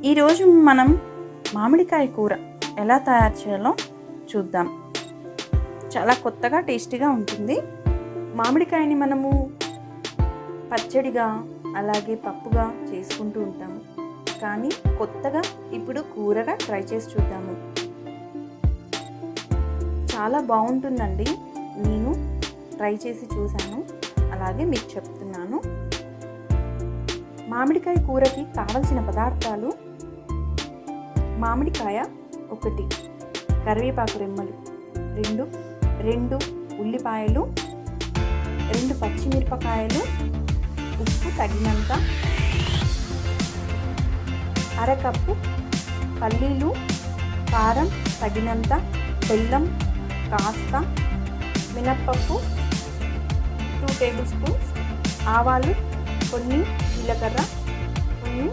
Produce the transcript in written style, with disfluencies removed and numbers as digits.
ఈరోజు మనం మామిడికాయ కూర ఎలా తయారు చేయాలో చూద్దాం. చాలా కొత్తగా టేస్టీగా ఉంటుంది. మామిడికాయని మనము పచ్చడిగా అలాగే పప్పుగా చేసుకుంటూ ఉంటాము, కానీ కొత్తగా ఇప్పుడు కూరగా ట్రై చేసి చూద్దాము. చాలా బాగుంటుందండి. నేను ట్రై చేసి చూశాను, అలాగే మీకు చెప్తున్నాను. మామిడికాయ కూరకి కావలసిన పదార్థాలు: మామిడికాయ 1, కరివేపాకు రెమ్మలు 2 ఉల్లిపాయలు, 2 పచ్చిమిరపకాయలు, ఉప్పు తగినంత, అరకప్పు పల్లీలు, కారం తగినంత, బెల్లం కాస్త, మినప్పప్పు 2 టేబుల్ స్పూన్స్, ఆవాలు కొన్ని, జీలకర్ర కొన్ని,